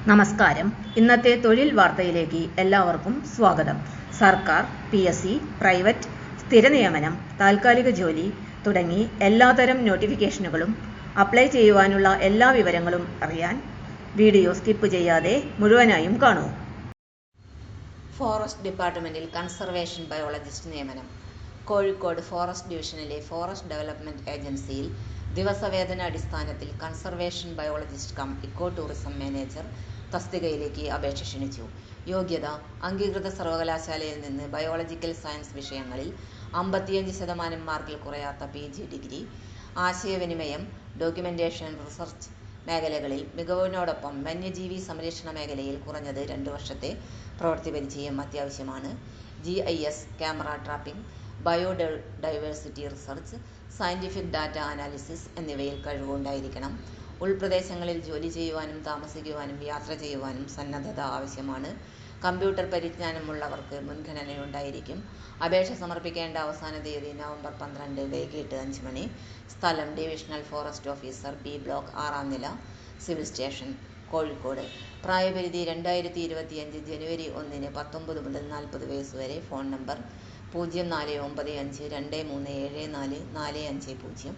നമസ്കാരം. ഇന്നത്തെ തൊഴിൽ വാർത്തയിലേക്ക് എല്ലാവർക്കും സ്വാഗതം. സർക്കാർ, PSC, പ്രൈവറ്റ്, സ്ഥിര നിയമനം, താൽക്കാലിക ജോലി തുടങ്ങി എല്ലാതരം നോട്ടിഫിക്കേഷനുകളും അപ്ലൈ ചെയ്യുവാനുള്ള എല്ലാ വിവരങ്ങളും അറിയാൻ വീഡിയോ സ്കിപ്പ് ചെയ്യാതെ മുഴുവനായും കാണൂ. ഫോറസ്റ്റ് ഡിപ്പാർട്ട്മെന്റിൽ കൺസർവേഷൻ ബയോളജിസ്റ്റ് നിയമനം. കോഴിക്കോട് ഫോറസ്റ്റ് ഡിവിഷനിലെ ഫോറസ്റ്റ് ഡെവലപ്മെന്റ് ഏജൻസിയിൽ ദിവസവേതന അടിസ്ഥാനത്തിൽ conservation biologist cum eco tourism manager തസ്തികയിലേക്ക് അപേക്ഷ ക്ഷണിച്ചു. യോഗ്യത: അംഗീകൃത സർവകലാശാലയിൽ നിന്ന് ബയോളജിക്കൽ സയൻസ് വിഷയങ്ങളിൽ 55% മാർക്കിൽ കുറയാത്ത PG ഡിഗ്രി, ആശയവിനിമയം, ഡോക്യുമെന്റേഷൻ, റിസർച്ച് മേഖലകളിൽ മികവിനോടൊപ്പം വന്യജീവി സംരക്ഷണ മേഖലയിൽ കുറഞ്ഞത് 2 വർഷത്തെ പ്രവൃത്തി പരിചയം അത്യാവശ്യമാണ്. GIS, camera trapping, biodiversity research, scientific data analysis എന്നിവയിൽ കഴിവുണ്ടായിരിക്കണം. ഉൾപ്രദേശങ്ങളിൽ ജോലി ചെയ്യുവാനും താമസിക്കുവാനും യാത്ര ചെയ്യുവാനും സന്നദ്ധത ആവശ്യമാണ്. കമ്പ്യൂട്ടർ പരിജ്ഞാനമുള്ളവർക്ക് മുൻഗണനയുണ്ടായിരിക്കും. അപേക്ഷ സമർപ്പിക്കേണ്ട അവസാന തീയതി നവംബർ 12 വൈകിട്ട് 5 മണി. സ്ഥലം divisional forest officer, B block, 6ാം നില, സിവിൽ സ്റ്റേഷൻ, കോഴിക്കോട്. പ്രായപരിധി 2025 ജനുവരി 1 19 മുതൽ 40 വയസ്സ് വരെ. Phone number 0495237445.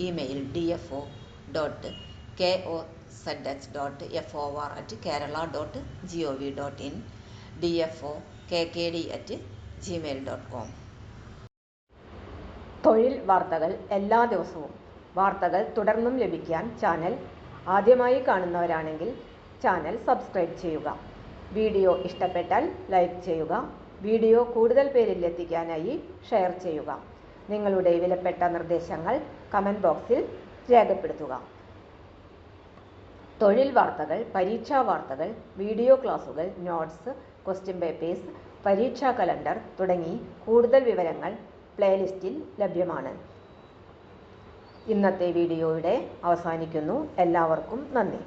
Email dfo.kosh.for@kerala.gov.in, dfo.kkd@gmail.com. തൊഴിൽ വാർത്തകൾ എല്ലാ ദിവസവും. വാർത്തകൾ തുടർന്നും ലഭിക്കാൻ ചാനൽ ആദ്യമായി കാണുന്നവരാണെങ്കിൽ ചാനൽ സബ്സ്ക്രൈബ് ചെയ്യുക. വീഡിയോ ഇഷ്ടപ്പെട്ടാൽ ലൈക്ക് ചെയ്യുക. വീഡിയോ കൂടുതൽ പേരിൽ എത്തിക്കാനായി ഷെയർ ചെയ്യുക. നിങ്ങളുടെ വിലപ്പെട്ട നിർദ്ദേശങ്ങൾ കമന്റ് ബോക്സിൽ രേഖപ്പെടുത്തുക. തൊഴിൽ വാർത്തകൾ, പരീക്ഷാ വാർത്തകൾ, വീഡിയോ ക്ലാസുകൾ, നോട്ട്സ്, ക്വസ്റ്റ്യൻ പേപ്പേഴ്സ്, പരീക്ഷാ കലണ്ടർ തുടങ്ങി കൂടുതൽ വിവരങ്ങൾ പ്ലേലിസ്റ്റിൽ ലഭ്യമാണ്. ഇന്നത്തെ വീഡിയോയുടെ അവസാനിക്കുന്നു. എല്ലാവർക്കും നന്ദി.